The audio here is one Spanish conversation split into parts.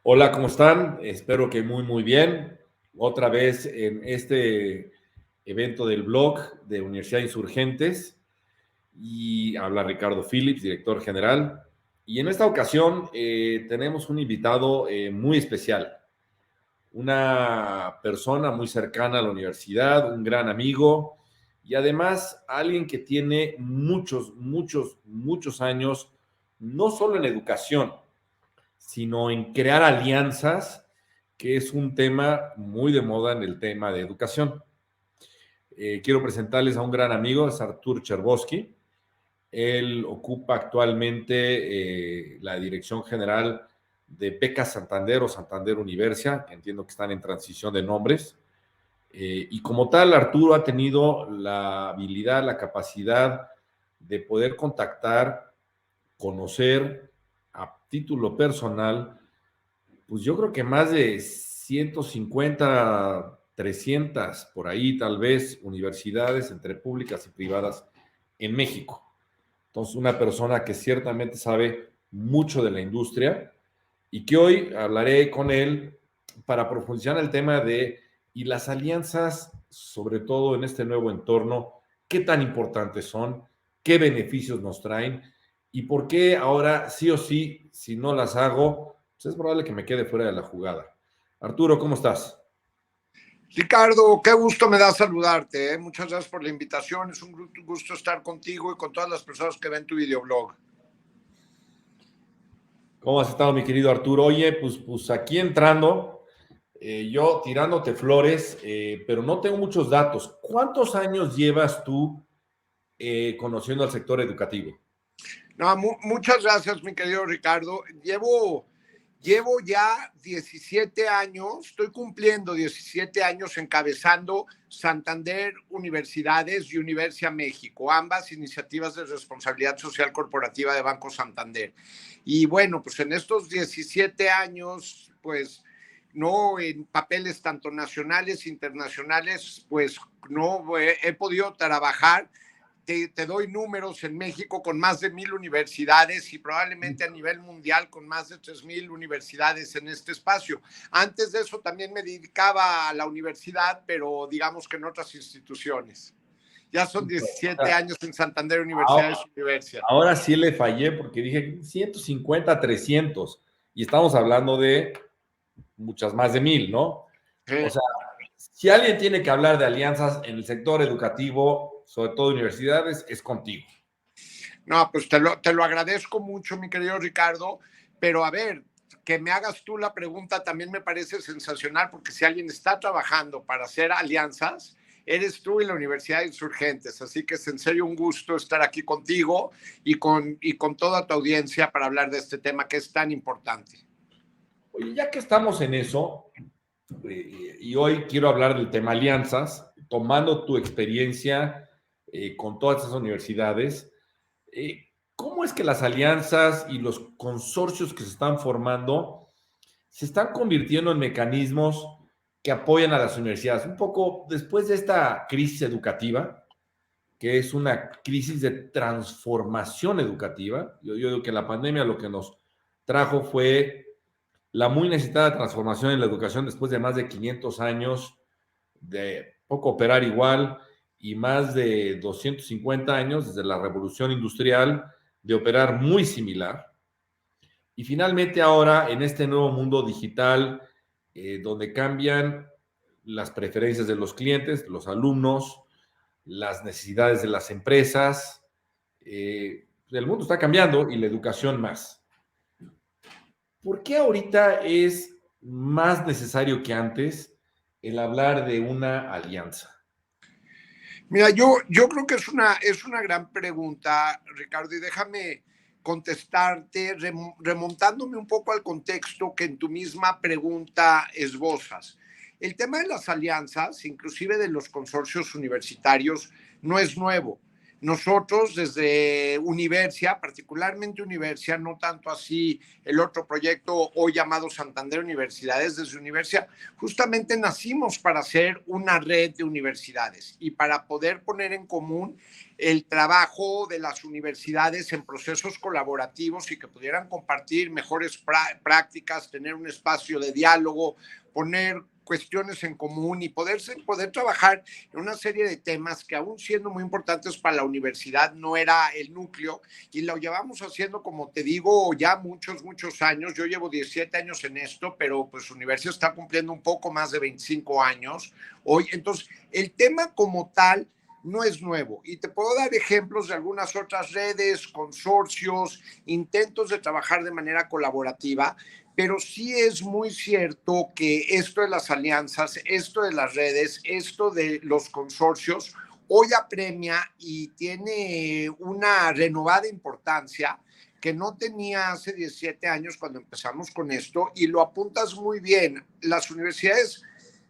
Hola, ¿cómo están? Espero que muy bien. Otra vez en este evento del blog de Universidad Insurgentes y habla Ricardo Phillips, director general. Y en esta ocasión tenemos un invitado muy especial, una persona muy cercana a la universidad, un gran amigo y además alguien que tiene muchos años, no solo en educación, sino en crear alianzas, que es un tema muy de moda en el tema de educación. Quiero presentarles a un gran amigo, es Artur Cherboski. Él ocupa actualmente la dirección general de Becas Santander o Santander Universia, que entiendo que están en transición de nombres. Y como tal, Arturo ha tenido la habilidad, la capacidad de poder contactar, conocer a título personal, pues yo creo que más de 150, 300 por ahí tal vez, universidades entre públicas y privadas en México. Entonces, una persona que ciertamente sabe mucho de la industria y que hoy hablaré con él para profundizar en el tema de y las alianzas, sobre todo en este nuevo entorno, qué tan importantes son, qué beneficios nos traen y por qué ahora sí o sí, si no las hago, pues es probable que me quede fuera de la jugada. Arturo, ¿cómo estás? Ricardo, qué gusto me da saludarte, ¿eh? Muchas gracias por la invitación. Es un gusto estar contigo y con todas las personas que ven tu videoblog. ¿Cómo has estado, mi querido Arturo? Oye, pues aquí entrando, yo tirándote flores, pero no tengo muchos datos. ¿Cuántos años llevas tú conociendo al sector educativo? No, muchas gracias, mi querido Ricardo. Llevo ya 17 años, estoy cumpliendo 17 años encabezando Santander Universidades y Universia México, ambas iniciativas de responsabilidad social corporativa de Banco Santander. Y bueno, pues en estos 17 años, pues no en papeles tanto nacionales, internacionales, pues no he podido trabajar. Te doy números en México con más de 1,000 universidades y probablemente a nivel mundial con más de 3,000 universidades en este espacio. Antes de eso también me dedicaba a la universidad, pero digamos que en otras instituciones. Ya son 17 años en Santander Universidades Universidad. Ahora sí le fallé porque dije 150, 300 y estamos hablando de muchas más de 1,000, ¿no? O sea, si alguien tiene que hablar de alianzas en el sector educativo, sobre todo universidades, es contigo. No, pues te lo agradezco mucho, mi querido Ricardo, pero a ver, que me hagas tú la pregunta también me parece sensacional, porque si alguien está trabajando para hacer alianzas, eres tú y la Universidad de Insurgentes. Así que es en serio un gusto estar aquí contigo y con toda tu audiencia para hablar de este tema que es tan importante. Oye, ya que estamos en eso, y hoy quiero hablar del tema alianzas, tomando tu experiencia con todas esas universidades, ¿cómo es que las alianzas y los consorcios que se están formando se están convirtiendo en mecanismos que apoyan a las universidades? Un poco después de esta crisis educativa, que es una crisis de transformación educativa. Yo digo que la pandemia lo que nos trajo fue la muy necesitada transformación en la educación después de más de 500 años de poco operar igual y más de 250 años desde la revolución industrial de operar muy similar. Y finalmente ahora en este nuevo mundo digital, donde cambian las preferencias de los clientes, los alumnos, las necesidades de las empresas, el mundo está cambiando y la educación más. ¿Por qué ahorita es más necesario que antes el hablar de una alianza? Mira, yo creo que es una gran pregunta, Ricardo, y déjame contestarte remontándome un poco al contexto que en tu misma pregunta esbozas. El tema de las alianzas, inclusive de los consorcios universitarios, no es nuevo. nosotros desde Universia, particularmente Universia, no tanto así el otro proyecto hoy llamado Santander Universidades, desde Universia, justamente nacimos para hacer una red de universidades y para poder poner en común el trabajo de las universidades en procesos colaborativos y que pudieran compartir mejores prácticas, tener un espacio de diálogo, poner cuestiones en común y poder trabajar en una serie de temas que aún siendo muy importantes para la universidad no era el núcleo y lo llevamos haciendo, como te digo, ya muchos años. Yo llevo 17 años en esto, pero pues Universia está cumpliendo un poco más de 25 años hoy. Entonces, el tema como tal no es nuevo y te puedo dar ejemplos de algunas otras redes, consorcios, intentos de trabajar de manera colaborativa, pero sí es muy cierto que esto de las alianzas, esto de las redes, esto de los consorcios, hoy apremia y tiene una renovada importancia que no tenía hace 17 años cuando empezamos con esto, y lo apuntas muy bien. Las universidades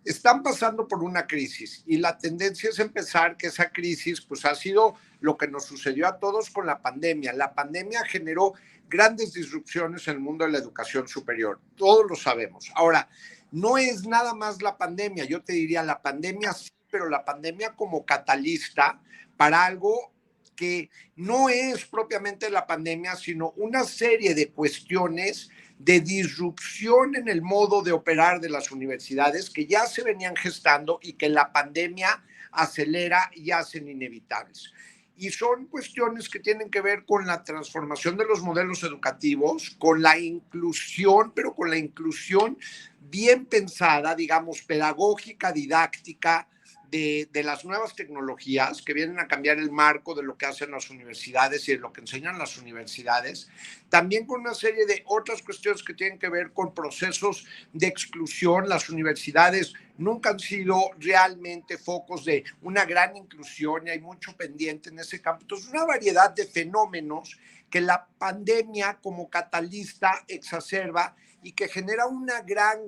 están pasando por una crisis y la tendencia es empezar que esa crisis pues ha sido lo que nos sucedió a todos con la pandemia. La pandemia generó grandes disrupciones en el mundo de la educación superior, todos lo sabemos. Ahora, no es nada más la pandemia, yo te diría la pandemia sí, pero la pandemia como catalista para algo que no es propiamente la pandemia, sino una serie de cuestiones de disrupción en el modo de operar de las universidades que ya se venían gestando y que la pandemia acelera y hacen inevitables. Y son cuestiones que tienen que ver con la transformación de los modelos educativos, con la inclusión, pero con la inclusión bien pensada, digamos, pedagógica, didáctica, de las nuevas tecnologías que vienen a cambiar el marco de lo que hacen las universidades y de lo que enseñan las universidades, también con una serie de otras cuestiones que tienen que ver con procesos de exclusión. Las universidades nunca han sido realmente focos de una gran inclusión y hay mucho pendiente en ese campo. Entonces, una variedad de fenómenos que la pandemia como catalista exacerba y que genera una gran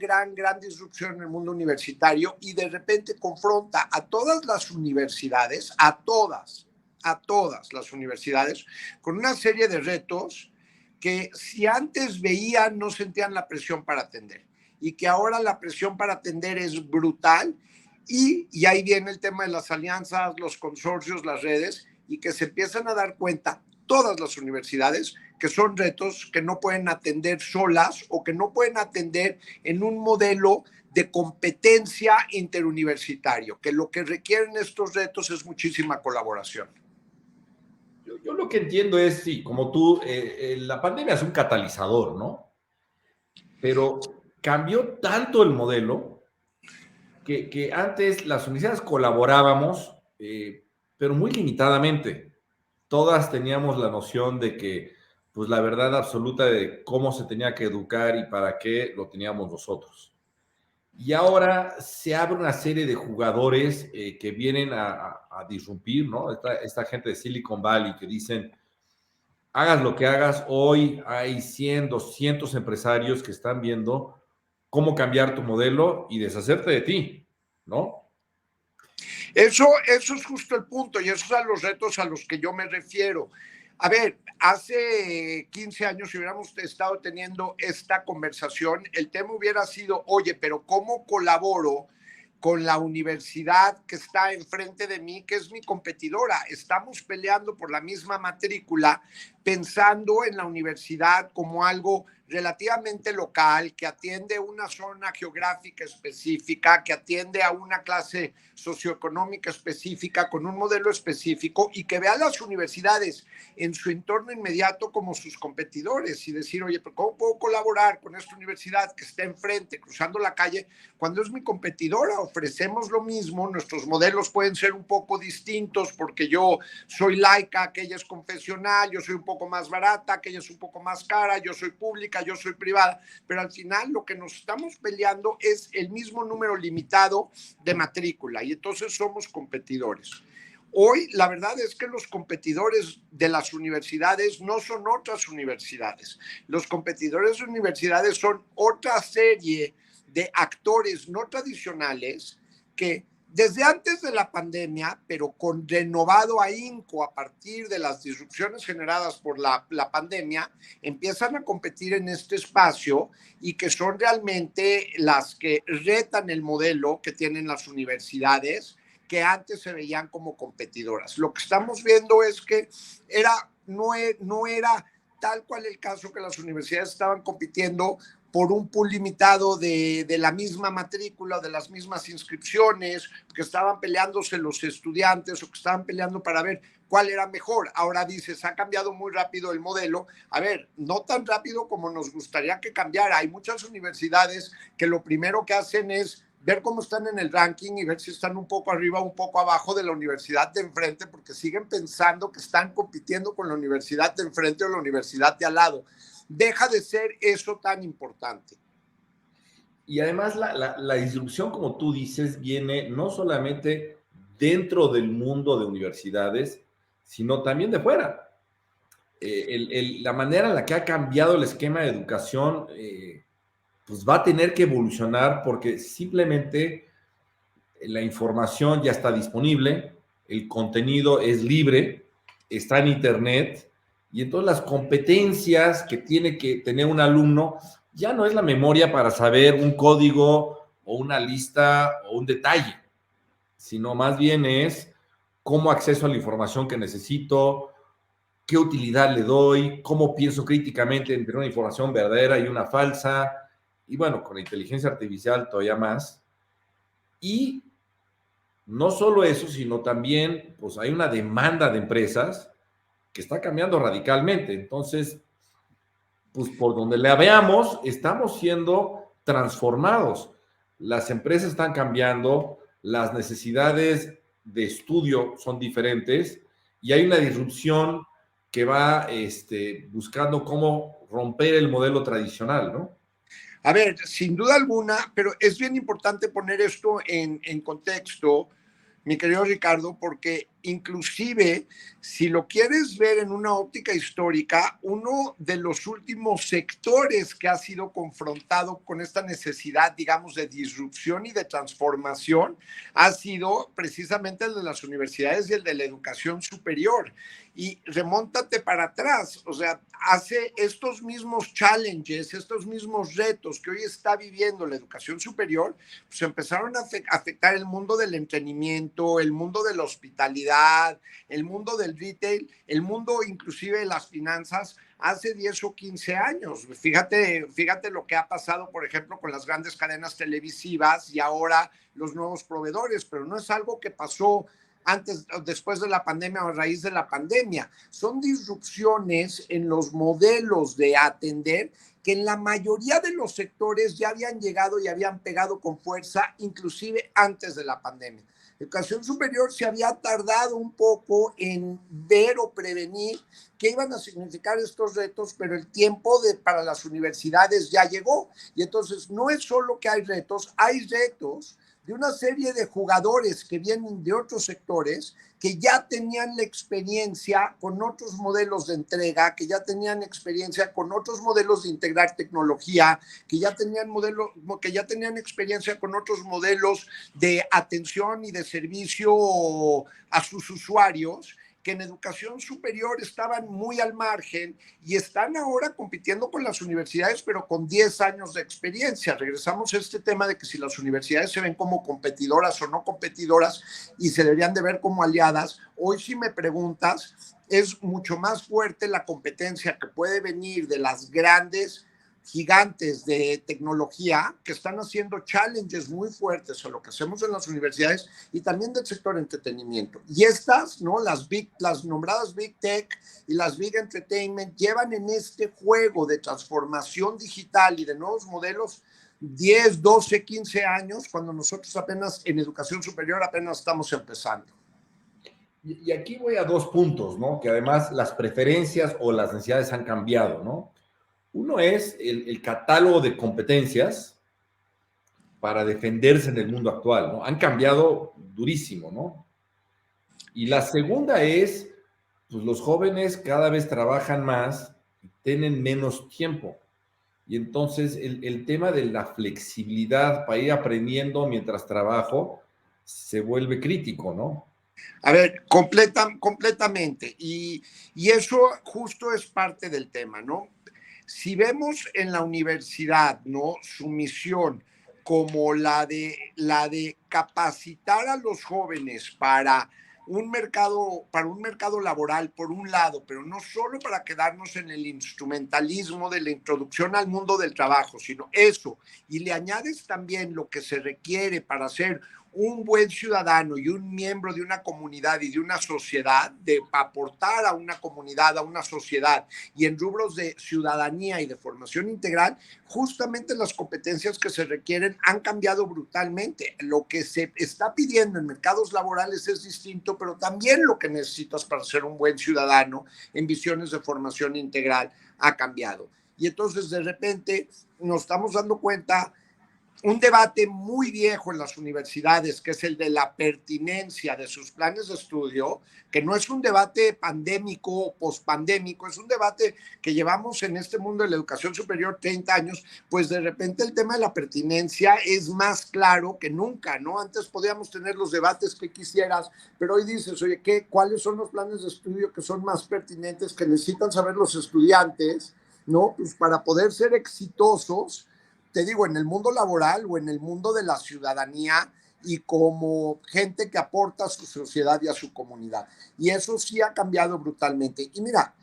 disrupción en el mundo universitario y de repente confronta a todas las universidades, a todas las universidades, con una serie de retos que si antes veían no sentían la presión para atender y que ahora la presión para atender es brutal y ahí viene el tema de las alianzas, los consorcios, las redes y que se empiezan a dar cuenta todas las universidades que son retos que no pueden atender solas o que no pueden atender en un modelo de competencia interuniversitario, que lo que requieren estos retos es muchísima colaboración. Yo lo que entiendo es, sí, como tú, la pandemia es un catalizador, ¿no? Pero cambió tanto el modelo que antes las universidades colaborábamos, pero muy limitadamente. Todas teníamos la noción de que, pues la verdad absoluta de cómo se tenía que educar y para qué lo teníamos nosotros. Y ahora se abre una serie de jugadores que vienen a disrumpir, ¿no? Esta gente de Silicon Valley que dicen, hagas lo que hagas, hoy hay 100, 200 empresarios que están viendo cómo cambiar tu modelo y deshacerte de ti, ¿no? Eso es justo el punto y esos son los retos a los que yo me refiero. A ver, hace 15 años, si hubiéramos estado teniendo esta conversación, el tema hubiera sido, oye, pero ¿cómo colaboro con la universidad que está enfrente de mí, que es mi competidora? Estamos peleando por la misma matrícula, pensando en la universidad como algo relativamente local, que atiende una zona geográfica específica, que atiende a una clase socioeconómica específica, con un modelo específico, y que vea a las universidades en su entorno inmediato como sus competidores y decir, oye, pero ¿cómo puedo colaborar con esta universidad que está enfrente, cruzando la calle, cuando es mi competidora? Ofrecemos lo mismo, nuestros modelos pueden ser un poco distintos porque yo soy laica, aquella es confesional, yo soy un poco más barata, aquella es un poco más cara, yo soy pública, yo soy privada, pero al final lo que nos estamos peleando es el mismo número limitado de matrícula y entonces somos competidores. Hoy la verdad es que los competidores de las universidades no son otras universidades. Los competidores de universidades son otra serie de actores no tradicionales que desde antes de la pandemia, pero con renovado ahínco a partir de las disrupciones generadas por la pandemia, empiezan a competir en este espacio y que son realmente las que retan el modelo que tienen las universidades, que antes se veían como competidoras. Lo que estamos viendo es que no era tal cual el caso que las universidades estaban compitiendo por un pool limitado de la misma matrícula, de las mismas inscripciones, que estaban peleándose los estudiantes o que estaban peleando para ver cuál era mejor. Ahora dices, ha cambiado muy rápido el modelo. A ver, no tan rápido como nos gustaría que cambiara. Hay muchas universidades que lo primero que hacen es ver cómo están en el ranking y ver si están un poco arriba o un poco abajo de la universidad de enfrente, porque siguen pensando que están compitiendo con la universidad de enfrente o la universidad de al lado. Deja de ser eso tan importante. Y además la disrupción, como tú dices, viene no solamente dentro del mundo de universidades, sino también de fuera. La manera en la que ha cambiado el esquema de educación, pues va a tener que evolucionar porque simplemente la información ya está disponible, el contenido es libre, está en internet, y entonces las competencias que tiene que tener un alumno ya no es la memoria para saber un código o una lista o un detalle, sino más bien es cómo acceso a la información que necesito, qué utilidad le doy, cómo pienso críticamente entre una información verdadera y una falsa, y bueno, con la inteligencia artificial todavía más. Y no solo eso, sino también, pues hay una demanda de empresas que está cambiando radicalmente. Entonces, pues por donde la veamos, estamos siendo transformados. Las empresas están cambiando, las necesidades de estudio son diferentes y hay una disrupción que va buscando cómo romper el modelo tradicional, ¿no? A ver, sin duda alguna, pero es bien importante poner esto en contexto, mi querido Ricardo, porque inclusive si lo quieres ver en una óptica histórica, uno de los últimos sectores que ha sido confrontado con esta necesidad, digamos, de disrupción y de transformación, ha sido precisamente el de las universidades y el de la educación superior. Y remóntate para atrás, o sea, hace estos mismos challenges, estos mismos retos que hoy está viviendo la educación superior, pues empezaron a afectar el mundo del entretenimiento, el mundo de la hospitalidad, el mundo del retail, el mundo inclusive de las finanzas hace 10 o 15 años. Fíjate lo que ha pasado, por ejemplo, con las grandes cadenas televisivas y ahora los nuevos proveedores, pero no es algo que pasó antes, después de la pandemia o a raíz de la pandemia. Son disrupciones en los modelos de atender que en la mayoría de los sectores ya habían llegado y habían pegado con fuerza, inclusive antes de la pandemia. Educación superior se había tardado un poco en ver o prevenir qué iban a significar estos retos, pero el tiempo para las universidades ya llegó. Y entonces no es solo que hay retos de una serie de jugadores que vienen de otros sectores, que ya tenían la experiencia con otros modelos de entrega, que ya tenían experiencia con otros modelos de integrar tecnología, que ya tenían experiencia con otros modelos de atención y de servicio a sus usuarios, que en educación superior estaban muy al margen y están ahora compitiendo con las universidades, pero con 10 años de experiencia. Regresamos a este tema de que si las universidades se ven como competidoras o no competidoras y se deberían de ver como aliadas, hoy si me preguntas, es mucho más fuerte la competencia que puede venir de las grandes gigantes de tecnología que están haciendo challenges muy fuertes a lo que hacemos en las universidades y también del sector entretenimiento. Y estas, ¿no? Las nombradas Big Tech y las Big Entertainment llevan en este juego de transformación digital y de nuevos modelos 10, 12, 15 años, cuando nosotros apenas en educación superior apenas estamos empezando. Y aquí voy a dos puntos, ¿no? Que además las preferencias o las necesidades han cambiado, ¿no? Uno es el catálogo de competencias para defenderse en el mundo actual, ¿no? Han cambiado durísimo, ¿no? Y la segunda es, pues los jóvenes cada vez trabajan más y tienen menos tiempo. Y entonces el tema de la flexibilidad para ir aprendiendo mientras trabajo se vuelve crítico, ¿no? A ver, completamente. Y eso justo es parte del tema, ¿no? Si vemos en la universidad, ¿no? Su misión como la de capacitar a los jóvenes para un mercado laboral, por un lado, pero no solo para quedarnos en el instrumentalismo de la introducción al mundo del trabajo, sino eso, y le añades también lo que se requiere para ser un buen ciudadano y un miembro de una comunidad y de una sociedad, de aportar a una comunidad, a una sociedad, y en rubros de ciudadanía y de formación integral, justamente las competencias que se requieren han cambiado brutalmente. Lo que se está pidiendo en mercados laborales es distinto, pero también lo que necesitas para ser un buen ciudadano en visiones de formación integral ha cambiado. Y entonces de repente nos estamos dando cuenta un debate muy viejo en las universidades, que es el de la pertinencia de sus planes de estudio, que no es un debate pandémico o pospandémico, es un debate que llevamos en este mundo de la educación superior 30 años, pues de repente el tema de la pertinencia es más claro que nunca, ¿no? Antes podíamos tener los debates que quisieras, pero hoy dices, oye, ¿cuáles son los planes de estudio que son más pertinentes, que necesitan saber los estudiantes, ¿no? Pues para poder ser exitosos, te digo, en el mundo laboral o en el mundo de la ciudadanía y como gente que aporta a su sociedad y a su comunidad. Y eso sí ha cambiado brutalmente. Y mira,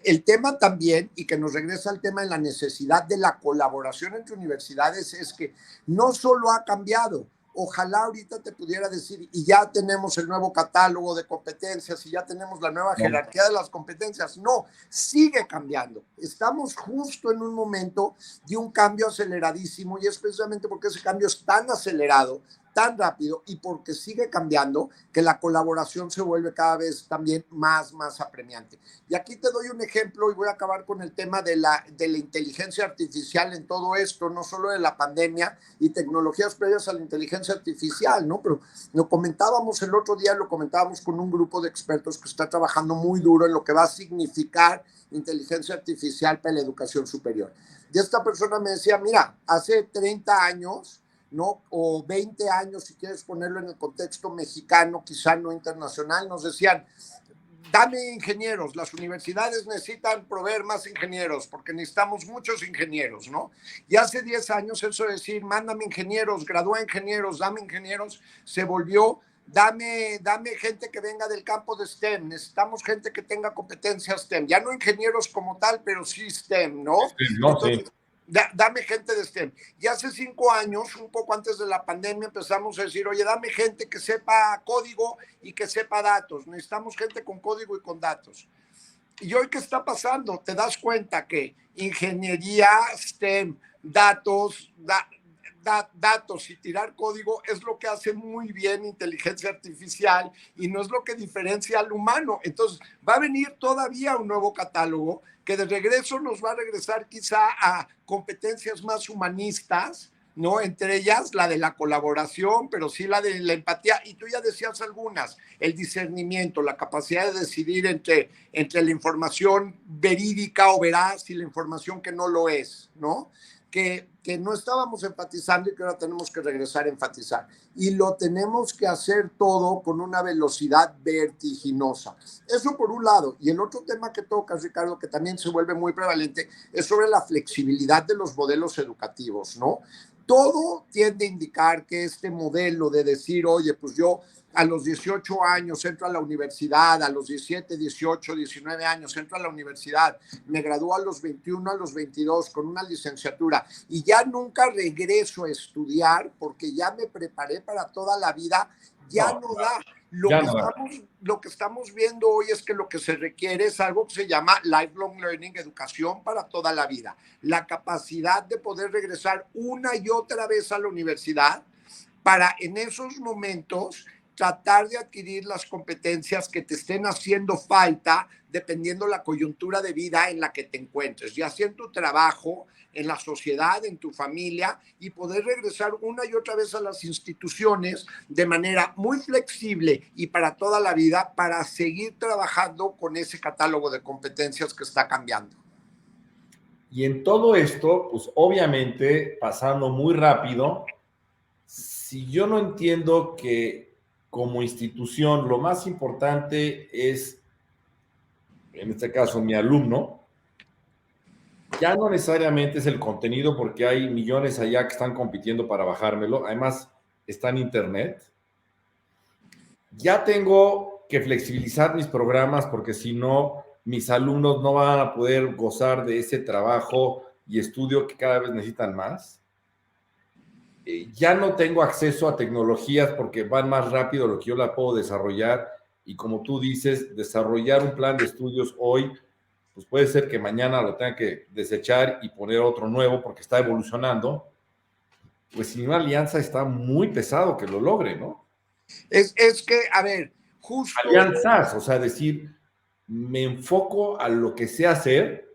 el tema también, y que nos regresa al tema de la necesidad de la colaboración entre universidades, es que no solo ha cambiado, ojalá ahorita te pudiera decir, y ya tenemos el nuevo catálogo de competencias y ya tenemos la nueva jerarquía de las competencias. No, sigue cambiando. Estamos justo en un momento de un cambio aceleradísimo y es precisamente porque ese cambio es tan acelerado, tan rápido y porque sigue cambiando que la colaboración se vuelve cada vez también más apremiante. Y aquí te doy un ejemplo y voy a acabar con el tema de la inteligencia artificial en todo esto, no solo de la pandemia y tecnologías previas a la inteligencia artificial, ¿no? Pero lo comentábamos el otro día, lo comentábamos con un grupo de expertos que está trabajando muy duro en lo que va a significar inteligencia artificial para la educación superior. Y esta persona me decía, mira, hace 30 años, ¿no? O 20 años, si quieres ponerlo en el contexto mexicano, quizá no internacional, nos decían, dame ingenieros, las universidades necesitan proveer más ingenieros porque necesitamos muchos ingenieros, ¿no? Y hace 10 años eso de decir, mándame ingenieros, gradúa ingenieros, dame ingenieros, se volvió, dame gente que venga del campo de STEM, necesitamos gente que tenga competencias STEM, ya no ingenieros como tal, pero sí STEM, ¿no? No, Entonces, sí. dame gente de STEM. Y hace 5 años, un poco antes de la pandemia, empezamos a decir, oye, dame gente que sepa código y que sepa datos. Necesitamos gente con código y con datos. Y hoy, ¿qué está pasando? Te das cuenta que ingeniería, STEM, datos, datos y tirar código es lo que hace muy bien inteligencia artificial y no es lo que diferencia al humano. Entonces, va a venir todavía un nuevo catálogo que de regreso nos va a regresar quizá a competencias más humanistas, ¿no? Entre ellas la de la colaboración, pero sí la de la empatía. Y tú ya decías algunas, el discernimiento, la capacidad de decidir entre la información verídica o veraz y la información que no lo es, ¿no? Que no estábamos enfatizando y que ahora tenemos que regresar a enfatizar. Y lo tenemos que hacer todo con una velocidad vertiginosa. Eso por un lado. Y el otro tema que tocas, Ricardo, que también se vuelve muy prevalente, es sobre la flexibilidad de los modelos educativos, ¿no? Todo tiende a indicar que este modelo de decir, oye, pues yo a los 18 años entro a la universidad, a los 17, 18, 19 años entro a la universidad, me gradúo a los 21, a los 22 con una licenciatura y ya nunca regreso a estudiar porque ya me preparé para toda la vida, ya no da. Lo que estamos viendo hoy es que lo que se requiere es algo que se llama lifelong learning, educación para toda la vida. La capacidad de poder regresar una y otra vez a la universidad para en esos momentos tratar de adquirir las competencias que te estén haciendo falta dependiendo la coyuntura de vida en la que te encuentres, ya sea en tu trabajo, en la sociedad, en tu familia, y poder regresar una y otra vez a las instituciones de manera muy flexible y para toda la vida para seguir trabajando con ese catálogo de competencias que está cambiando. Y en todo esto, pues obviamente, pasando muy rápido, si yo no entiendo que como institución lo más importante es, en este caso, mi alumno, ya no necesariamente es el contenido porque hay millones allá que están compitiendo para bajármelo, además está en internet, ya tengo que flexibilizar mis programas porque si no, mis alumnos no van a poder gozar de ese trabajo y estudio que cada vez necesitan más. Ya no tengo acceso a tecnologías porque van más rápido de lo que yo la puedo desarrollar y como tú dices, desarrollar un plan de estudios hoy, pues puede ser que mañana lo tenga que desechar y poner otro nuevo porque está evolucionando. Pues sin una alianza está muy pesado que lo logre, ¿no? Es que, a ver, justo... Alianzas, o sea, decir, me enfoco a lo que sé hacer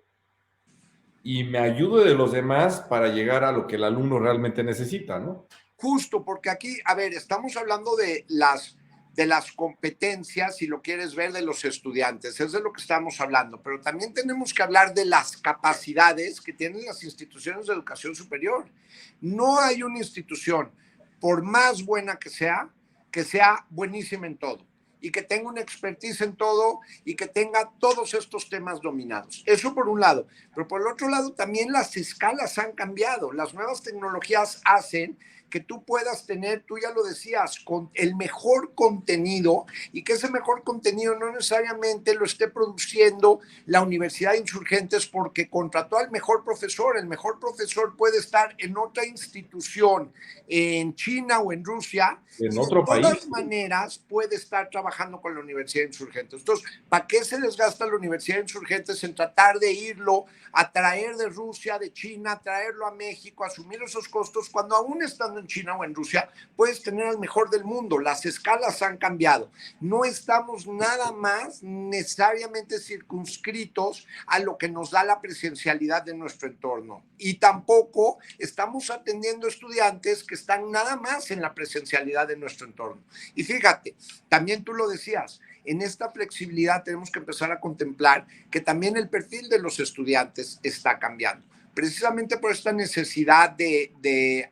y me ayudo de los demás para llegar a lo que el alumno realmente necesita, ¿no? Justo, porque aquí, a ver, estamos hablando de las competencias, si lo quieres ver, de los estudiantes, es de lo que estamos hablando, pero también tenemos que hablar de las capacidades que tienen las instituciones de educación superior. No hay una institución, por más buena que sea buenísima en todo y que tenga una expertise en todo y que tenga todos estos temas dominados. Eso por un lado. Pero por el otro lado, también las escalas han cambiado. Las nuevas tecnologías hacen que tú puedas tener, tú ya lo decías, con el mejor contenido y que ese mejor contenido no necesariamente lo esté produciendo la Universidad de Insurgentes porque contrató al mejor profesor. El mejor profesor puede estar en otra institución, en China o en Rusia, En y de otro país. todas maneras puede estar trabajando con la Universidad de Insurgentes. Entonces, ¿para qué se desgasta la Universidad de Insurgentes en tratar de irlo a traer de Rusia, de China, traerlo a México, asumir esos costos, cuando aún estando en China o en Rusia, puedes tener al mejor del mundo? Las escalas han cambiado. No estamos nada más necesariamente circunscritos a lo que nos da la presencialidad de nuestro entorno. Y tampoco estamos atendiendo estudiantes que están nada más en la presencialidad de nuestro entorno. Y fíjate, también tú lo decías, en esta flexibilidad tenemos que empezar a contemplar que también el perfil de los estudiantes está cambiando. Precisamente por esta necesidad de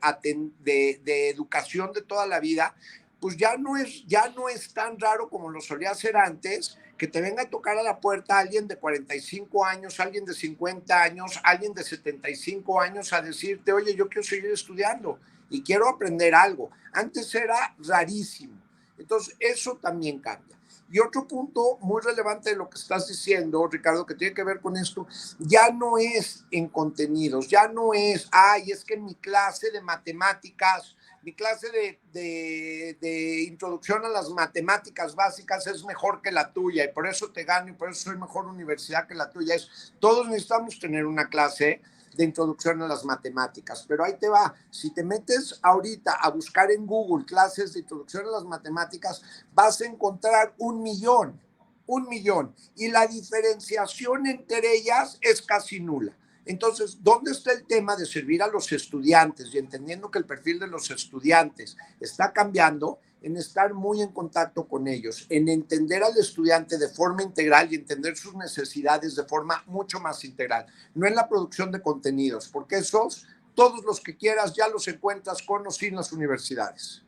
educación de toda la vida, pues ya no es tan raro como lo solía ser antes, que te venga a tocar a la puerta alguien de 45 años, alguien de 50 años, alguien de 75 años a decirte, oye, yo quiero seguir estudiando y quiero aprender algo. Antes era rarísimo. Entonces, eso también cambia. Y otro punto muy relevante de lo que estás diciendo, Ricardo, que tiene que ver con esto, ya no es en contenidos, ya no es, ay, es que en mi clase de matemáticas, mi clase de introducción a las matemáticas básicas es mejor que la tuya y por eso te gano y por eso soy mejor universidad que la tuya. Todos necesitamos tener una clase de introducción a las matemáticas, pero ahí te va, si te metes ahorita a buscar en Google clases de introducción a las matemáticas, vas a encontrar 1 millón, y la diferenciación entre ellas es casi nula. Entonces, ¿dónde está el tema de servir a los estudiantes? Y entendiendo que el perfil de los estudiantes está cambiando, en estar muy en contacto con ellos, en entender al estudiante de forma integral y entender sus necesidades de forma mucho más integral. No en la producción de contenidos, porque esos, todos los que quieras, ya los encuentras con o sin las universidades.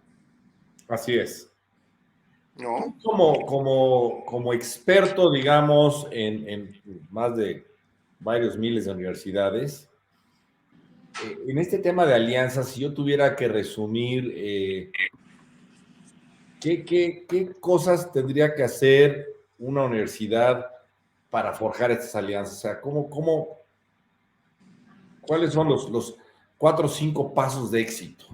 Así es. ¿No? Como experto, digamos, en más de varios miles de universidades, en este tema de alianzas, si yo tuviera que resumir, ¿qué cosas tendría que hacer una universidad para forjar estas alianzas? O sea, ¿cuáles son los 4 o 5 pasos de éxito?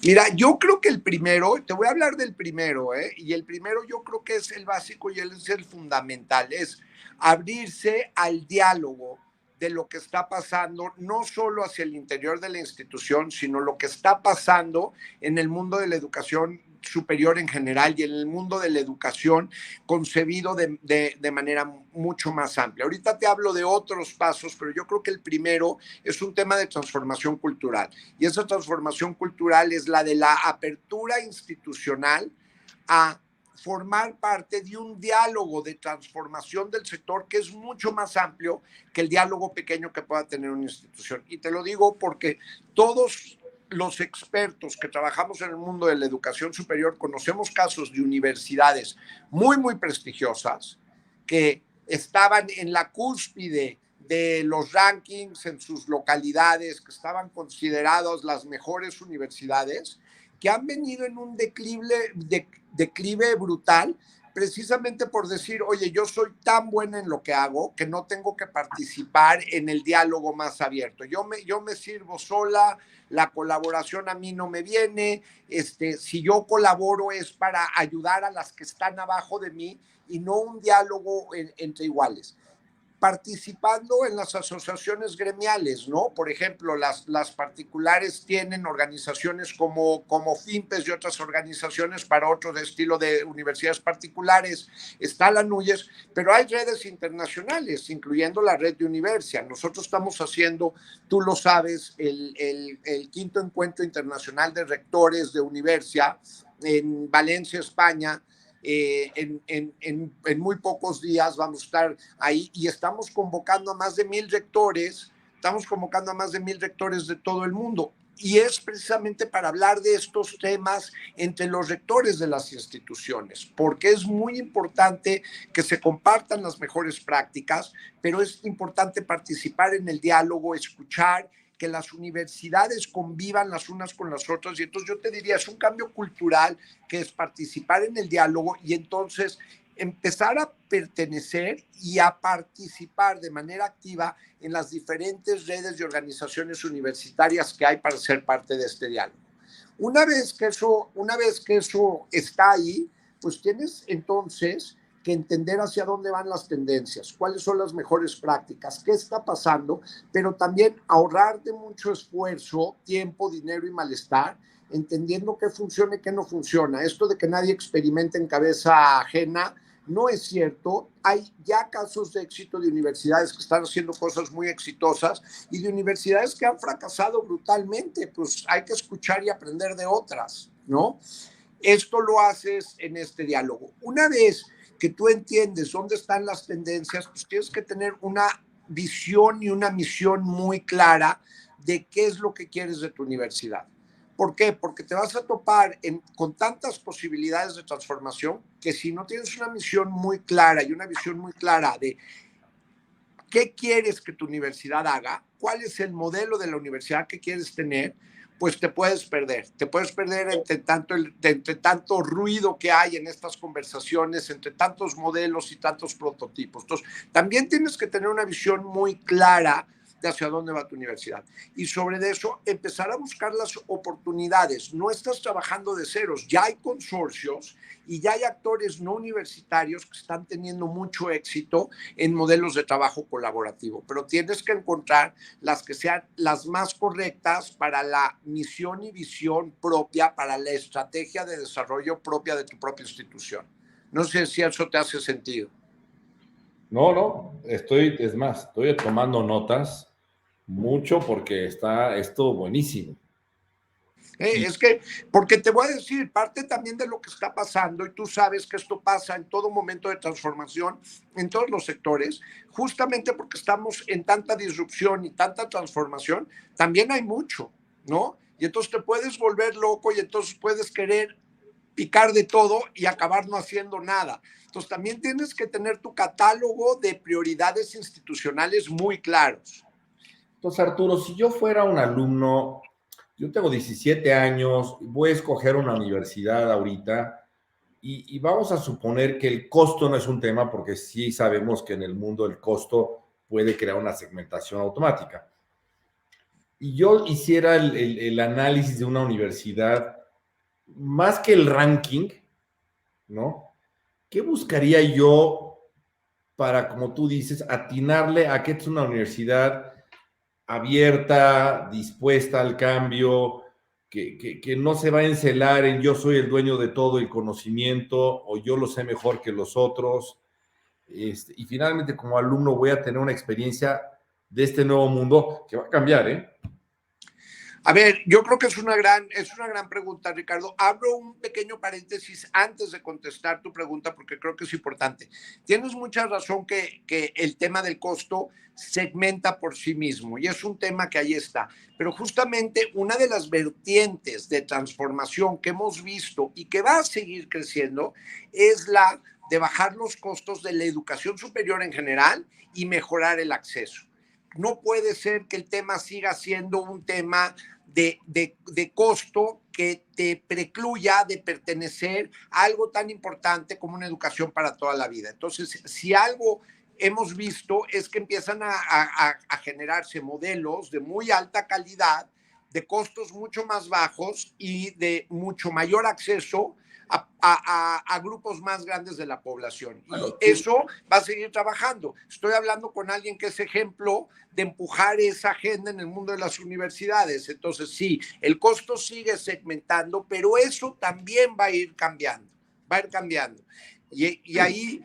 Mira, yo creo que el primero, te voy a hablar del primero, y el primero yo creo que es el básico y es el fundamental, es abrirse al diálogo de lo que está pasando, no solo hacia el interior de la institución, sino lo que está pasando en el mundo de la educación superior en general y en el mundo de la educación concebido de manera mucho más amplia. Ahorita te hablo de otros pasos, pero yo creo que el primero es un tema de transformación cultural. Y esa transformación cultural es la de la apertura institucional a formar parte de un diálogo de transformación del sector que es mucho más amplio que el diálogo pequeño que pueda tener una institución. Y te lo digo porque todos los expertos que trabajamos en el mundo de la educación superior conocemos casos de universidades muy, muy prestigiosas que estaban en la cúspide de los rankings en sus localidades, que estaban considerados las mejores universidades, que han venido en un declive brutal, precisamente por decir, oye, yo soy tan buena en lo que hago que no tengo que participar en el diálogo más abierto. Yo me sirvo sola, la colaboración a mí no me viene, si yo colaboro es para ayudar a las que están abajo de mí y no un diálogo entre iguales. Participando en las asociaciones gremiales, ¿no? Por ejemplo, las particulares tienen organizaciones como FIMPES y otras organizaciones para otro estilo de universidades particulares. Está la NUYES, pero hay redes internacionales, incluyendo la red de Universia. Nosotros estamos haciendo, tú lo sabes, el quinto encuentro internacional de rectores de Universia en Valencia, España. En muy pocos días vamos a estar ahí y estamos convocando a más de 1,000 rectores, de todo el mundo. Y es precisamente para hablar de estos temas entre los rectores de las instituciones, porque es muy importante que se compartan las mejores prácticas, pero es importante participar en el diálogo, escuchar, que las universidades convivan las unas con las otras. Y entonces yo te diría, es un cambio cultural que es participar en el diálogo y entonces empezar a pertenecer y a participar de manera activa en las diferentes redes y organizaciones universitarias que hay para ser parte de este diálogo. Una vez que eso está ahí, pues tienes entonces que entender hacia dónde van las tendencias, cuáles son las mejores prácticas, qué está pasando, pero también ahorrar de mucho esfuerzo, tiempo, dinero y malestar, entendiendo qué funciona y qué no funciona. Esto de que nadie experimente en cabeza ajena no es cierto. Hay ya casos de éxito de universidades que están haciendo cosas muy exitosas y de universidades que han fracasado brutalmente. Pues hay que escuchar y aprender de otras, ¿no? Esto lo haces en este diálogo. Una vez que tú entiendes dónde están las tendencias, pues tienes que tener una visión y una misión muy clara de qué es lo que quieres de tu universidad. ¿Por qué? Porque te vas a topar con tantas posibilidades de transformación que si no tienes una misión muy clara y una visión muy clara de qué quieres que tu universidad haga, cuál es el modelo de la universidad que quieres tener, pues te puedes perder. Te puedes perder entre tanto ruido que hay en estas conversaciones, entre tantos modelos y tantos prototipos. Entonces, también tienes que tener una visión muy clara de hacia dónde va tu universidad. Y sobre eso, empezar a buscar las oportunidades. No estás trabajando de ceros, ya hay consorcios y ya hay actores no universitarios que están teniendo mucho éxito en modelos de trabajo colaborativo, pero tienes que encontrar las que sean las más correctas para la misión y visión propia, para la estrategia de desarrollo propia de tu propia institución. No sé si eso te hace sentido. No, estoy tomando notas mucho porque está esto buenísimo. Es que, porque te voy a decir, parte también de lo que está pasando, y tú sabes que esto pasa en todo momento de transformación, en todos los sectores, justamente porque estamos en tanta disrupción y tanta transformación, también hay mucho, ¿no? Y entonces te puedes volver loco y entonces puedes querer picar de todo y acabar no haciendo nada. Entonces también tienes que tener tu catálogo de prioridades institucionales muy claros. Entonces, Arturo, si yo fuera un alumno, yo tengo 17 años, voy a escoger una universidad ahorita y vamos a suponer que el costo no es un tema porque sí sabemos que en el mundo el costo puede crear una segmentación automática. Y yo hiciera el análisis de una universidad, más que el ranking, ¿no? ¿Qué buscaría yo para, como tú dices, atinarle a que es una universidad abierta, dispuesta al cambio, que no se va a encelar en yo soy el dueño de todo el conocimiento o yo lo sé mejor que los otros? Y finalmente como alumno voy a tener una experiencia de este nuevo mundo que va a cambiar, ¿eh? A ver, yo creo que es una gran pregunta, Ricardo. Abro un pequeño paréntesis antes de contestar tu pregunta porque creo que es importante. Tienes mucha razón que el tema del costo segmenta por sí mismo y es un tema que ahí está. Pero justamente una de las vertientes de transformación que hemos visto y que va a seguir creciendo es la de bajar los costos de la educación superior en general y mejorar el acceso. No puede ser que el tema siga siendo un tema de costo que te precluya de pertenecer a algo tan importante como una educación para toda la vida. Entonces, si algo hemos visto es que empiezan a generarse modelos de muy alta calidad, de costos mucho más bajos y de mucho mayor acceso a grupos más grandes de la población. Y eso va a seguir trabajando. Estoy hablando con alguien que es ejemplo de empujar esa agenda en el mundo de las universidades. Entonces, sí, el costo sigue segmentando, pero eso también va a ir cambiando, va a ir cambiando. Y ahí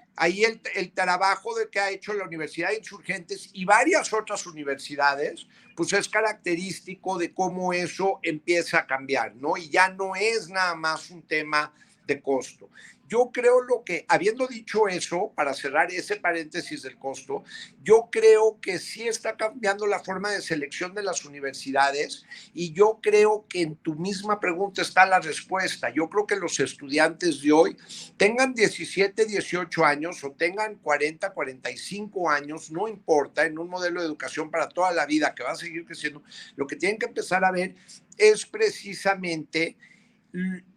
el trabajo de que ha hecho la Universidad de Insurgentes y varias otras universidades, pues es característico de cómo eso empieza a cambiar, ¿no? Y ya no es nada más un tema de costo. Yo creo habiendo dicho eso, para cerrar ese paréntesis del costo, yo creo que sí está cambiando la forma de selección de las universidades y yo creo que en tu misma pregunta está la respuesta. Yo creo que los estudiantes de hoy tengan 17, 18 años o tengan 40, 45 años, no importa, en un modelo de educación para toda la vida que va a seguir creciendo, lo que tienen que empezar a ver es precisamente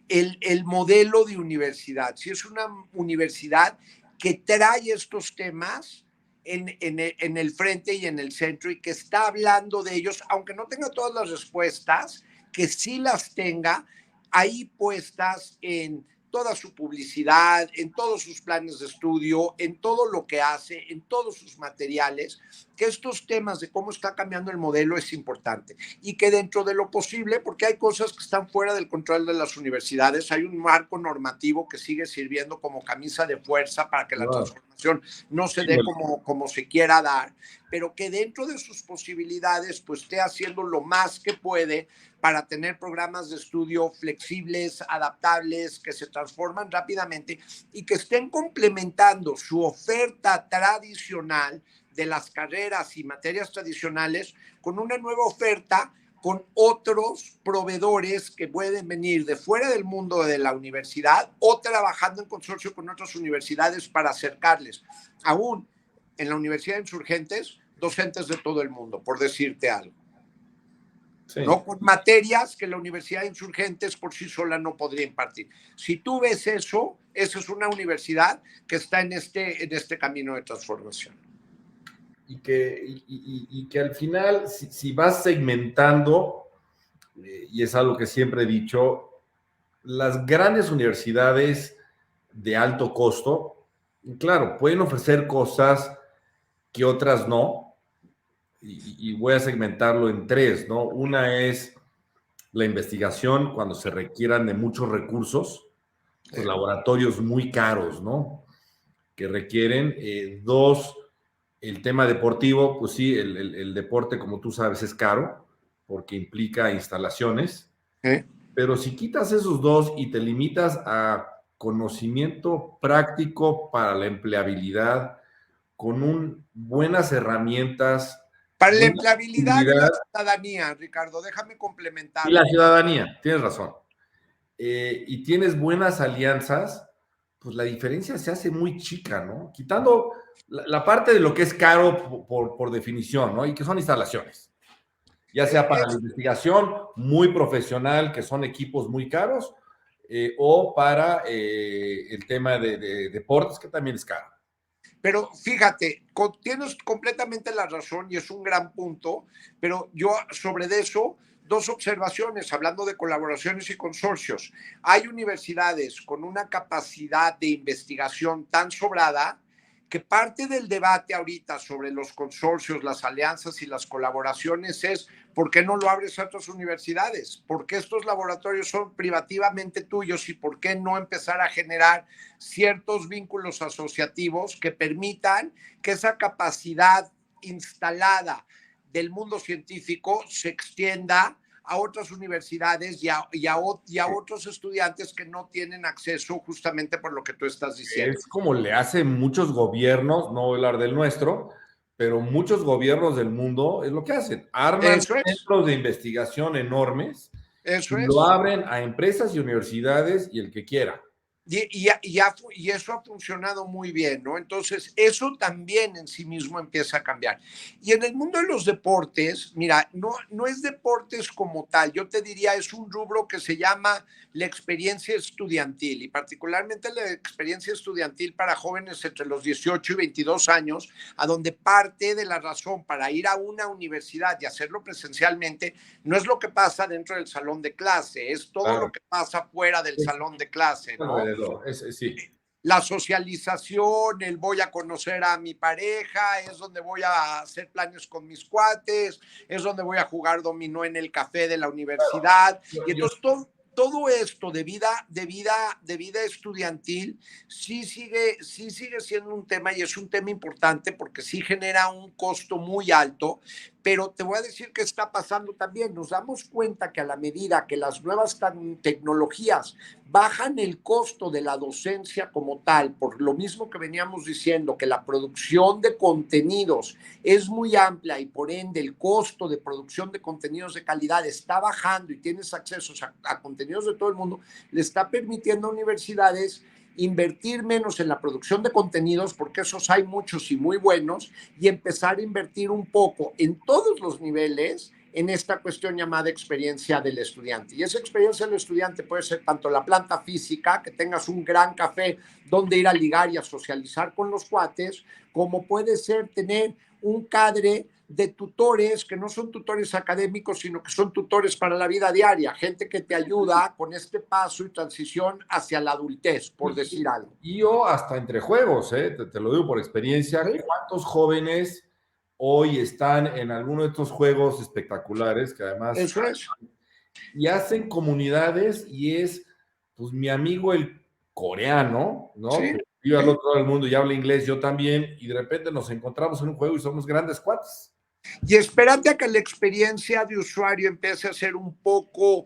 el modelo de universidad. Si es una universidad que trae estos temas en el frente y en el centro y que está hablando de ellos, aunque no tenga todas las respuestas, que sí las tenga ahí puestas en toda su publicidad, en todos sus planes de estudio, en todo lo que hace, en todos sus materiales, que estos temas de cómo está cambiando el modelo es importante y que dentro de lo posible, porque hay cosas que están fuera del control de las universidades, hay un marco normativo que sigue sirviendo como camisa de fuerza para que la transformación no se dé como se quiera dar, pero que dentro de sus posibilidades pues esté haciendo lo más que puede para tener programas de estudio flexibles, adaptables, que se transforman rápidamente y que estén complementando su oferta tradicional de las carreras y materias tradicionales con una nueva oferta con otros proveedores que pueden venir de fuera del mundo de la universidad o trabajando en consorcio con otras universidades para acercarles aún en la Universidad de Insurgentes docentes de todo el mundo, por decirte algo. Sí. ¿No? Con materias que la Universidad de Insurgentes por sí sola no podría impartir. Si tú ves eso, esa es una universidad que está en este camino de transformación. Y que al final, si vas segmentando, y es algo que siempre he dicho, las grandes universidades de alto costo, claro, pueden ofrecer cosas que otras no, y voy a segmentarlo en tres, ¿no? Una es la investigación cuando se requieran de muchos recursos, pues laboratorios muy caros, ¿no? Que requieren. Dos, el tema deportivo, pues sí, el deporte, como tú sabes, es caro porque implica instalaciones, pero si quitas esos dos y te limitas a conocimiento práctico para la empleabilidad, con buenas herramientas. Para la empleabilidad y la ciudadanía, Ricardo, déjame complementar. Y la ciudadanía, tienes razón. Y tienes buenas alianzas, pues la diferencia se hace muy chica, ¿no? Quitando la parte de lo que es caro por definición, ¿no? Y que son instalaciones. Ya sea para la investigación muy profesional, que son equipos muy caros, o para el tema de deportes, que también es caro. Pero fíjate, tienes completamente la razón y es un gran punto, pero yo sobre eso, dos observaciones, hablando de colaboraciones y consorcios. Hay universidades con una capacidad de investigación tan sobrada que parte del debate ahorita sobre los consorcios, las alianzas y las colaboraciones es ¿por qué no lo abres a otras universidades? ¿Por qué estos laboratorios son privativamente tuyos y por qué no empezar a generar ciertos vínculos asociativos que permitan que esa capacidad instalada del mundo científico se extienda a otras universidades y a otros estudiantes que no tienen acceso justamente por lo que tú estás diciendo. Es como le hacen muchos gobiernos, no voy a hablar del nuestro, pero muchos gobiernos del mundo es lo que hacen. Arman Eso es, centros de investigación enormes eso y lo es. abren a empresas y universidades y el que quiera. Y eso ha funcionado muy bien, ¿no? Entonces, eso también en sí mismo empieza a cambiar. Y en el mundo de los deportes, mira, no es deportes como tal, yo te diría, es un rubro que se llama la experiencia estudiantil, y particularmente la experiencia estudiantil para jóvenes entre los 18 y 22 años, a donde parte de la razón para ir a una universidad y hacerlo presencialmente no es lo que pasa dentro del salón de clase, es todo Claro. lo que pasa fuera del salón de clase, ¿no? Alrededor, sí. La socialización, el voy a conocer a mi pareja, es donde voy a hacer planes con mis cuates, es donde voy a jugar dominó en el café de la universidad. Y entonces todo esto de vida estudiantil sí sigue siendo un tema, y es un tema importante porque sí genera un costo muy alto, pero te voy a decir que está pasando también. Nos damos cuenta que a la medida que las nuevas tecnologías bajan el costo de la docencia como tal, por lo mismo que veníamos diciendo, que la producción de contenidos es muy amplia y por ende el costo de producción de contenidos de calidad está bajando y tienes acceso a contenidos de todo el mundo, le está permitiendo a universidades invertir menos en la producción de contenidos, porque esos hay muchos y muy buenos, y empezar a invertir un poco en todos los niveles en esta cuestión llamada experiencia del estudiante. Y esa experiencia del estudiante puede ser tanto la planta física, que tengas un gran café donde ir a ligar y a socializar con los cuates, como puede ser tener un cadre de tutores que no son tutores académicos, sino que son tutores para la vida diaria, gente que te ayuda con este paso y transición hacia la adultez, por decir algo. Y yo hasta entre juegos, te lo digo por experiencia, ¿Sí? ¿cuántos jóvenes hoy están en alguno de estos juegos espectaculares que además Eso es. y hacen comunidades y es, pues mi amigo el coreano, ¿no? Sí, Que vive al sí. otro lado del mundo y habla inglés, yo también, y de repente nos encontramos en un juego y somos grandes cuates. Y espérate a que la experiencia de usuario empiece a ser un poco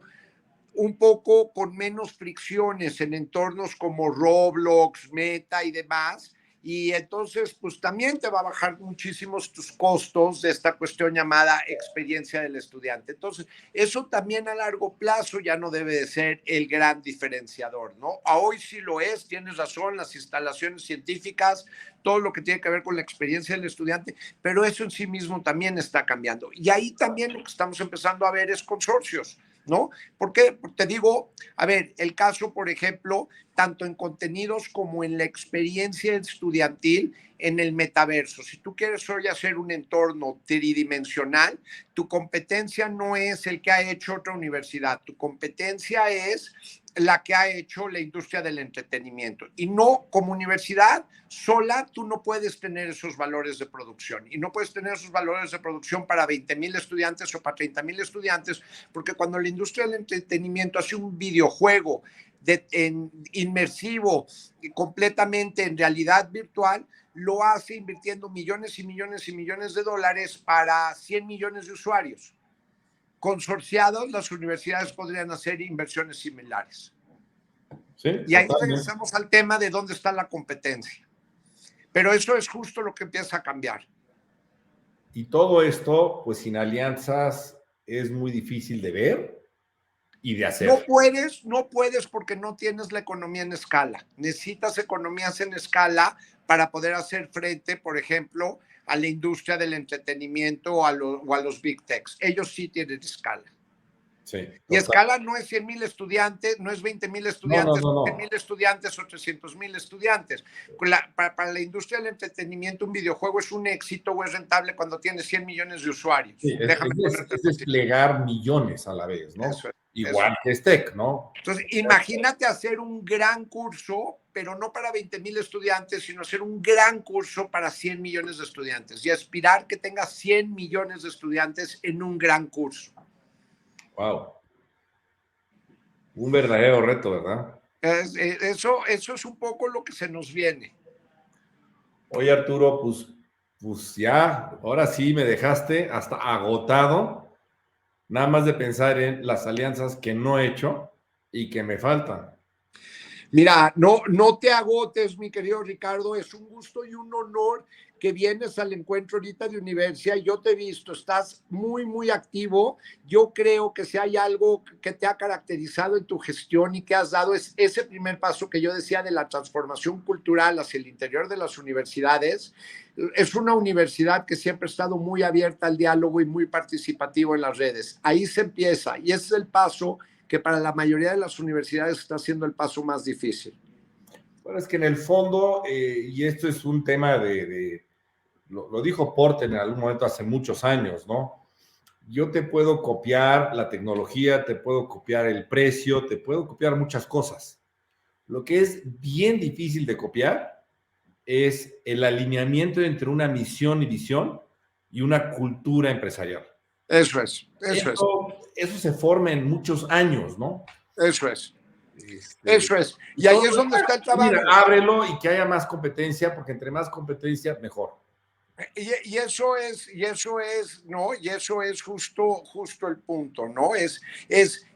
con menos fricciones en entornos como Roblox, Meta y demás. Y entonces, pues también te va a bajar muchísimos tus costos de esta cuestión llamada experiencia del estudiante. Entonces, eso también a largo plazo ya no debe de ser el gran diferenciador, ¿no? A hoy sí lo es, tienes razón, las instalaciones científicas, todo lo que tiene que ver con la experiencia del estudiante, pero eso en sí mismo también está cambiando. Y ahí también lo que estamos empezando a ver es consorcios, ¿no? Porque te digo, a ver, el caso, por ejemplo, tanto en contenidos como en la experiencia estudiantil en el metaverso. Si tú quieres hoy hacer un entorno tridimensional, tu competencia no es el que ha hecho otra universidad, tu competencia es la que ha hecho la industria del entretenimiento. Y no, como universidad sola, tú no puedes tener esos valores de producción. Y no puedes tener esos valores de producción para 20,000 estudiantes o para 30,000 estudiantes, porque cuando la industria del entretenimiento hace un videojuego inmersivo, completamente en realidad virtual, lo hace invirtiendo millones y millones y millones de dólares para 100 millones de usuarios. Consorciados, las universidades podrían hacer inversiones similares. Sí, Y ahí totalmente. regresamos al tema de dónde está la competencia. Pero eso es justo lo que empieza a cambiar. Y todo esto, pues sin alianzas, es muy difícil de ver y de hacer. No puedes porque no tienes la economía en escala. Necesitas economías en escala para poder hacer frente, por ejemplo, a la industria del entretenimiento o a los big techs. Ellos sí tienen escala. Sí, Y total. escala no es 100,000 estudiantes, no es 20,000 No, no, estudiantes, no, 100,000 no. estudiantes o 300,000 estudiantes. Para la industria del entretenimiento, un videojuego es un éxito o es rentable cuando tiene 100 millones de usuarios. Sí, Déjame ponerte es desplegar millones a la vez, ¿no? eso. Eso. Igual que Tech, ¿no? Entonces, imagínate hacer un gran curso, pero no para 20,000 estudiantes, sino hacer un gran curso para 100 millones de estudiantes y aspirar que tenga 100 millones de estudiantes en un gran curso. Wow. Un verdadero reto, ¿verdad? Eso es un poco lo que se nos viene. Oye, Arturo, pues ya, ahora sí me dejaste hasta agotado. nada más de pensar en las alianzas que no he hecho y que me faltan. Mira, no te agotes, mi querido Ricardo, es un gusto y un honor que vienes al encuentro ahorita de Universia. Yo te he visto, estás muy, muy activo. Yo creo que si hay algo que te ha caracterizado en tu gestión y que has dado es ese primer paso que yo decía de la transformación cultural hacia el interior de las universidades. Es una universidad que siempre ha estado muy abierta al diálogo y muy participativo en las redes. Ahí se empieza y ese es el paso que para la mayoría de las universidades está siendo el paso más difícil. Bueno, es que en el fondo, y esto es un tema lo dijo Porter en algún momento hace muchos años, ¿no? Yo te puedo copiar la tecnología, te puedo copiar el precio, te puedo copiar muchas cosas. Lo que es bien difícil de copiar es el alineamiento entre una misión y visión y una cultura empresarial. Eso se forma en muchos años, ¿no? Eso es. Y ahí es donde está el trabajo. Mira, ábrelo y que haya más competencia, porque entre más competencia, mejor. Y eso es, ¿no? Y eso es justo el punto, ¿no? Es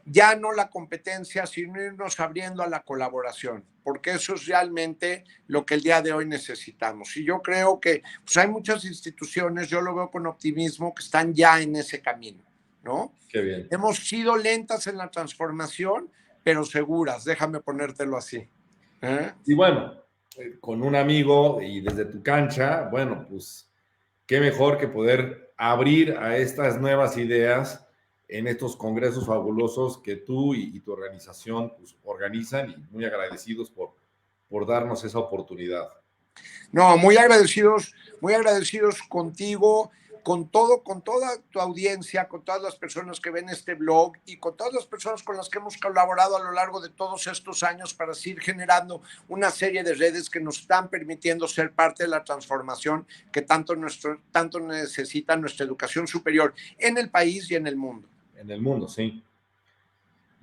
ya no la competencia, sino irnos abriendo a la colaboración, porque eso es realmente lo que el día de hoy necesitamos. Y yo creo que pues hay muchas instituciones, yo lo veo con optimismo, que están ya en ese camino, ¿no? Qué bien. Hemos sido lentas en la transformación, pero seguras, déjame ponértelo así. Y bueno, con un amigo y desde tu cancha, bueno, pues qué mejor que poder abrir a estas nuevas ideas en estos congresos fabulosos que tú y tu organización pues, organizan, y muy agradecidos por darnos esa oportunidad. No, muy agradecidos contigo, con toda tu audiencia, con todas las personas que ven este blog y con todas las personas con las que hemos colaborado a lo largo de todos estos años para seguir generando una serie de redes que nos están permitiendo ser parte de la transformación que tanto necesita nuestra educación superior en el país y en el mundo. En el mundo, sí.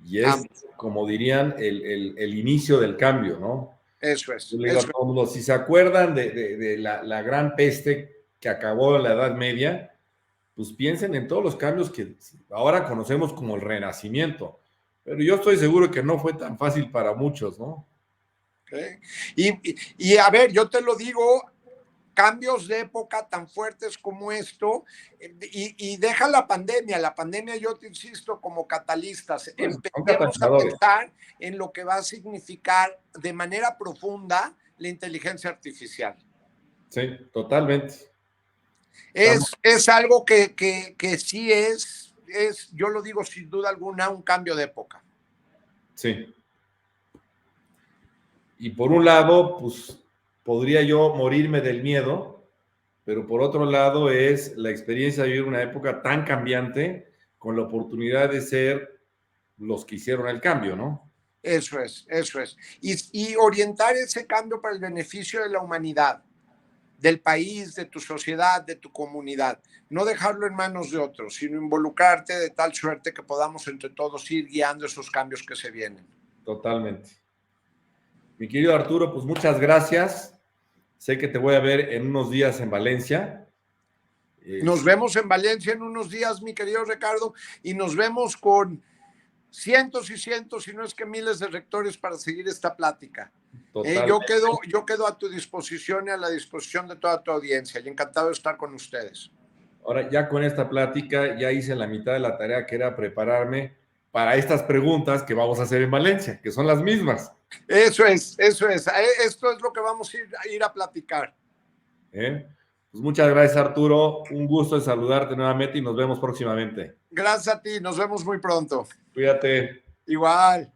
Y es, como dirían, el inicio del cambio, ¿no? Eso es. Yo le digo a todo el mundo, si se acuerdan de la gran peste que acabó en la Edad Media, pues piensen en todos los cambios que ahora conocemos como el Renacimiento. Pero yo estoy seguro que no fue tan fácil para muchos, ¿no? Okay. Y a ver, yo te lo digo, cambios de época tan fuertes como esto, y deja la pandemia yo te insisto, como catalistas, empecemos a pensar en lo que va a significar de manera profunda la inteligencia artificial. Sí, totalmente. Es algo que sí es, yo lo digo sin duda alguna, un cambio de época. Sí. Y por un lado, pues podría yo morirme del miedo, pero por otro lado es la experiencia de vivir una época tan cambiante con la oportunidad de ser los que hicieron el cambio, ¿no? Eso es. Y orientar ese cambio para el beneficio de la humanidad, del país, de tu sociedad, de tu comunidad. No dejarlo en manos de otros, sino involucrarte de tal suerte que podamos entre todos ir guiando esos cambios que se vienen. Totalmente. Mi querido Arturo, pues muchas gracias. Sé que te voy a ver en unos días en Valencia. Nos vemos en Valencia en unos días, mi querido Ricardo, y nos vemos con cientos y cientos, si no es que miles de rectores para seguir esta plática. Yo quedo a tu disposición y a la disposición de toda tu audiencia, y encantado de estar con ustedes. Ahora, ya con esta plática, ya hice la mitad de la tarea, que era prepararme para estas preguntas que vamos a hacer en Valencia, que son las mismas. Eso es. Esto es lo que vamos a ir a platicar. Pues muchas gracias, Arturo. Un gusto en saludarte nuevamente y nos vemos próximamente. Gracias a ti. Nos vemos muy pronto. Cuídate. Igual.